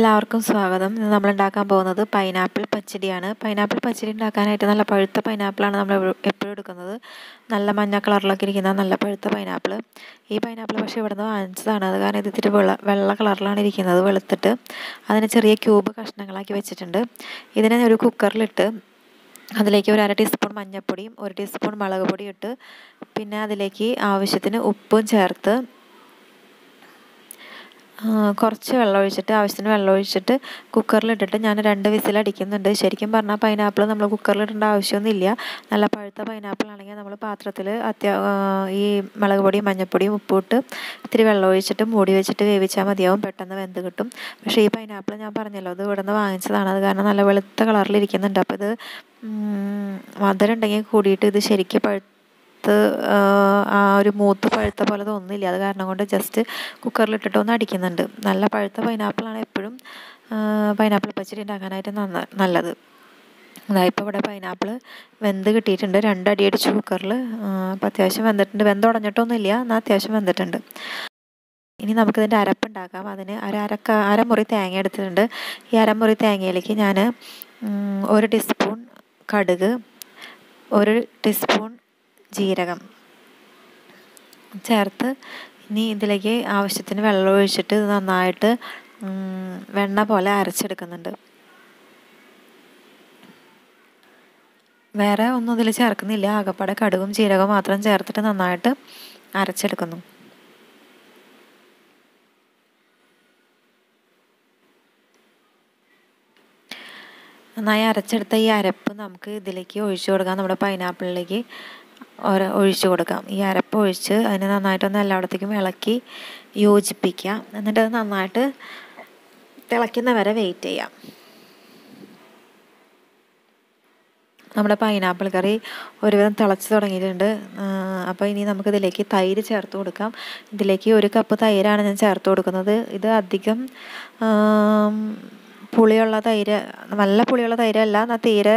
എല്ലാവർക്കും സ്വാഗതം. ഇന്ന് നമ്മൾ ഉണ്ടാക്കാൻ പോകുന്നത് പൈനാപ്പിൾ പച്ചടിയാണ്. പൈനാപ്പിൾ പച്ചടി ഉണ്ടാക്കാനായിട്ട് നല്ല പഴുത്ത പൈനാപ്പിളാണ് നമ്മൾ എപ്പോഴും എടുക്കുന്നത്. നല്ല മഞ്ഞ കളറിലൊക്കെ ഇരിക്കുന്ന നല്ല പഴുത്ത പൈനാപ്പിൾ. ഈ പൈനാപ്പിൾ പക്ഷേ ഇവിടെ നിന്ന് വാങ്ങിച്ചതാണ്. അത് കാരണം ഇത് ഇത്തിരി വെള്ള കളറിലാണ് ഇരിക്കുന്നത്, വെളുത്തിട്ട്. അതിന് ചെറിയ ക്യൂബ് കഷ്ണങ്ങളാക്കി വെച്ചിട്ടുണ്ട്. ഇതിനെ ഒരു കുക്കറിലിട്ട് അതിലേക്ക് ഒരു 1/2 ടീസ്പൂൺ മഞ്ഞൾപ്പൊടിയും 1 ടീസ്പൂൺ മുളക് പൊടിയും ഇട്ട്, പിന്നെ അതിലേക്ക് ആവശ്യത്തിന് ഉപ്പും ചേർത്ത് കുറച്ച് ആവശ്യത്തിന് വെള്ളം ഒഴിച്ചിട്ട് കുക്കറിലിട്ടിട്ട് ഞാൻ 2 വിസിലടിക്കുന്നുണ്ട്. ശരിക്കും പറഞ്ഞാൽ പൈനാപ്പിൾ നമ്മൾ കുക്കറിലിടേണ്ട ആവശ്യമൊന്നുമില്ല. നല്ല പഴുത്ത പൈനാപ്പിൾ ആണെങ്കിൽ നമ്മൾ പാത്രത്തിൽ ഈ മുളക് പൊടിയും മഞ്ഞൾപ്പൊടിയും ഉപ്പും ഇട്ട് ഇത്തിരി വെള്ളം ഒഴിച്ചിട്ട് മൂടി വെച്ചിട്ട് വേവിച്ചാൽ മതിയാവും. പെട്ടെന്ന് വെന്ത് കിട്ടും. പക്ഷേ ഈ പൈനാപ്പിൾ ഞാൻ പറഞ്ഞല്ലോ, അത് ഇവിടെ നിന്ന് വാങ്ങിച്ചതാണ്. അത് കാരണം നല്ല വെളുത്ത കളറിലിരിക്കുന്നുണ്ട്. അപ്പോൾ ഇത് മധുരം ഉണ്ടെങ്കിൽ കൂടിയിട്ട് ഇത് ശരിക്കും ആ ഒരു മൂത്ത് പഴുത്ത പോലെ തോന്നുന്നില്ല. അത് കാരണം കൊണ്ട് ജസ്റ്റ് കുക്കറിലിട്ടിട്ട് ഒന്ന് അടിക്കുന്നുണ്ട്. നല്ല പഴുത്ത പൈനാപ്പിളാണ് എപ്പോഴും പൈനാപ്പിൾ പച്ചടി ഉണ്ടാക്കാനായിട്ട് നല്ലത്. അതായപ്പോൾ ഇവിടെ പൈനാപ്പിൾ വെന്ത് കിട്ടിയിട്ടുണ്ട്. 2 അടി അടിച്ചു കുക്കറിൽ. അപ്പോൾ അത്യാവശ്യം വെന്തിട്ടുണ്ട്. വെന്തുടഞ്ഞിട്ടൊന്നുമില്ല, എന്നാൽ അത്യാവശ്യം വെന്തിട്ടുണ്ട്. ഇനി നമുക്കിതിൻ്റെ അരപ്പുണ്ടാക്കാം. അതിന് അരമുറി തേങ്ങ എടുത്തിട്ടുണ്ട്. ഈ അരമുറി തേങ്ങയിലേക്ക് ഞാൻ 1 ടീസ്പൂൺ കടുക്, 1 ടീസ്പൂൺ ജീരകം ചേർത്ത് ഇനി ഇതിലേക്ക് ആവശ്യത്തിന് വെള്ളം ഒഴിച്ചിട്ട് ഇത് നന്നായിട്ട് വെണ്ണ പോലെ അരച്ചെടുക്കുന്നുണ്ട്. വേറെ ഒന്നും ഇതിൽ ചേർക്കുന്നില്ല. ആകപ്പാടെ കടുകും ജീരകവും മാത്രം ചേർത്തിട്ട് നന്നായിട്ട് അരച്ചെടുക്കുന്നു. നന്നായി അരച്ചെടുത്ത ഈ അരപ്പ് നമുക്ക് ഇതിലേക്ക് ഒഴിച്ചു കൊടുക്കാം. നമ്മുടെ പൈനാപ്പിളിലേക്ക് ഒഴിച്ചു കൊടുക്കാം. ഈ അരപ്പ് ഒഴിച്ച് അതിനെ നന്നായിട്ടൊന്ന് എല്ലായിടത്തേക്കും ഇളക്കി യോജിപ്പിക്കാം. എന്നിട്ട് അത് നന്നായിട്ട് തിളയ്ക്കുന്ന വരെ വെയിറ്റ് ചെയ്യാം. നമ്മുടെ പൈനാപ്പിൾ കറി ഒരുവിധം തിളച്ച് തുടങ്ങിയിട്ടുണ്ട്. അപ്പോൾ ഇനി നമുക്കിതിലേക്ക് തൈര് ചേർത്ത് കൊടുക്കാം. ഇതിലേക്ക് 1 കപ്പ് തൈരാണ് ഞാൻ ചേർത്ത് കൊടുക്കുന്നത്. ഇത് അധികം പുളിയുള്ള തൈര്, നല്ല പുളിയുള്ള തൈരല്ല, എന്നാൽ തീരെ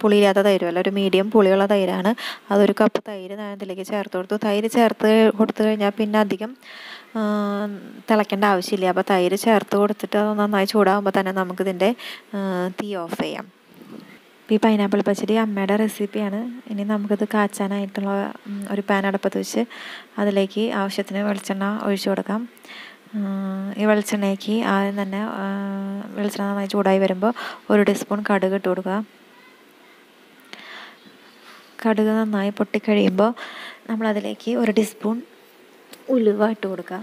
പുളിയില്ലാത്ത തൈരുമല്ല, ഒരു മീഡിയം പുളിയുള്ള തൈരാണ്. അതൊരു കപ്പ് തൈര് ഞാൻ ഇതിലേക്ക് ചേർത്ത് കൊടുത്തു. തൈര് ചേർത്ത് കൊടുത്തു കഴിഞ്ഞാൽ പിന്നെ അധികം തിളയ്ക്കേണ്ട ആവശ്യമില്ല. അപ്പോൾ തൈര് ചേർത്ത് കൊടുത്തിട്ട് അത് നന്നായി ചൂടാകുമ്പോൾ തന്നെ നമുക്കിതിൻ്റെ തീ ഓഫ് ചെയ്യാം. ഈ പൈനാപ്പിൾ പച്ചടി അമ്മയുടെ റെസിപ്പിയാണ്. ഇനി നമുക്കിത് കാച്ചാനായിട്ടുള്ള ഒരു പാൻ അടുപ്പത്ത് വെച്ച് അതിലേക്ക് ആവശ്യത്തിന് വെളിച്ചെണ്ണ ഒഴിച്ചു കൊടുക്കാം. ഈ വെളിച്ചെണ്ണയ്ക്ക് ആദ്യം തന്നെ വെളിച്ചെണ്ണ നന്നായി ചൂടായി വരുമ്പോൾ 1 ടീസ്പൂൺ കടുക് ഇട്ട് കൊടുക്കുക. കടുക് നന്നായി പൊട്ടിക്കഴിയുമ്പോൾ നമ്മളതിലേക്ക് 1 ടീസ്പൂൺ ഉലുവ ഇട്ട് കൊടുക്കുക.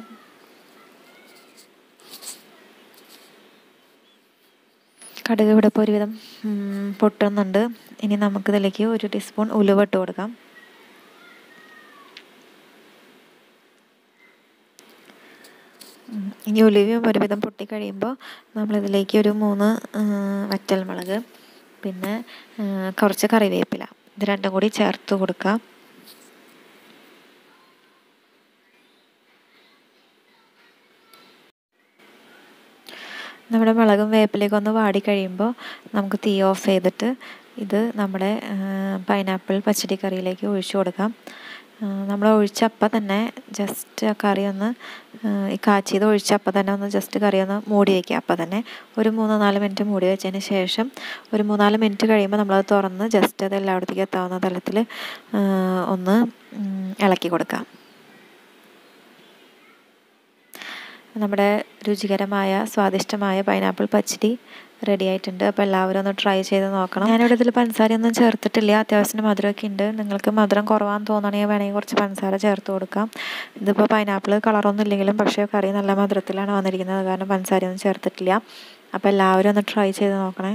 കടുക് ഇവിടെ ഇപ്പോൾ ഒരുവിധം പൊട്ടുന്നുണ്ട്. ഇനി നമുക്കിതിലേക്ക് 1 ടീസ്പൂൺ ഉലുവ ഇട്ട് കൊടുക്കാം. ഇനി ഉലുവയും ഒരുവിധം പൊട്ടിക്കഴിയുമ്പോൾ നമ്മളിതിലേക്ക് ഒരു 3 വറ്റൽമുളക്, പിന്നെ കുറച്ച് കറിവേപ്പില, ഇത് രണ്ടും കൂടി ചേർത്ത് കൊടുക്കുക. നമ്മുടെ മുളകും വേപ്പിലേക്ക് ഒന്ന് വാടിക്കഴിയുമ്പോൾ നമുക്ക് തീ ഓഫ് ചെയ്തിട്ട് ഇത് നമ്മുടെ പൈനാപ്പിൾ പച്ചടി കറിയിലേക്ക് ഒഴിച്ചു കൊടുക്കാം. നമ്മൾ ഒഴിച്ചപ്പം തന്നെ ജസ്റ്റ് ആ കറി ഒന്ന് ഈ കാച്ചിയത് ഒഴിച്ചപ്പം തന്നെ ഒന്ന് ജസ്റ്റ് കറി ഒന്ന് മൂടി വയ്ക്കുക. അപ്പം തന്നെ ഒരു 3-4 മിനിറ്റ് മൂടി വെച്ചതിന് ശേഷം ഒരു 3-4 മിനിറ്റ് കഴിയുമ്പോൾ നമ്മളത് തുറന്ന് ജസ്റ്റ് അത് എല്ലായിടത്തേക്കും എത്താവുന്ന തലത്തിൽ ഒന്ന് ഇളക്കി കൊടുക്കാം. നമ്മുടെ രുചികരമായ സ്വാദിഷ്ടമായ പൈനാപ്പിൾ പച്ചടി റെഡി ആയിട്ടുണ്ട്. അപ്പോൾ എല്ലാവരും ഒന്ന് ട്രൈ ചെയ്ത് നോക്കണം. ഞാനിവിടെ ഇതിൽ പഞ്ചസാരയൊന്നും ചേർത്തിട്ടില്ല. അത്യാവശ്യത്തിന് മധുരമൊക്കെ ഉണ്ട്. നിങ്ങൾക്ക് മധുരം കുറവാന്ന് തോന്നണമെങ്കിൽ വേണമെങ്കിൽ കുറച്ച് പഞ്ചസാര ചേർത്ത് കൊടുക്കാം. ഇതിപ്പോൾ പൈനാപ്പിൾ കളറൊന്നും ഇല്ലെങ്കിലും പക്ഷേ കറി നല്ല മധുരത്തിലാണ് വന്നിരിക്കുന്നത്. കാരണം പഞ്ചസാരയൊന്നും ചേർത്തിട്ടില്ല. അപ്പോൾ എല്ലാവരും ഒന്ന് ട്രൈ ചെയ്ത് നോക്കണേ.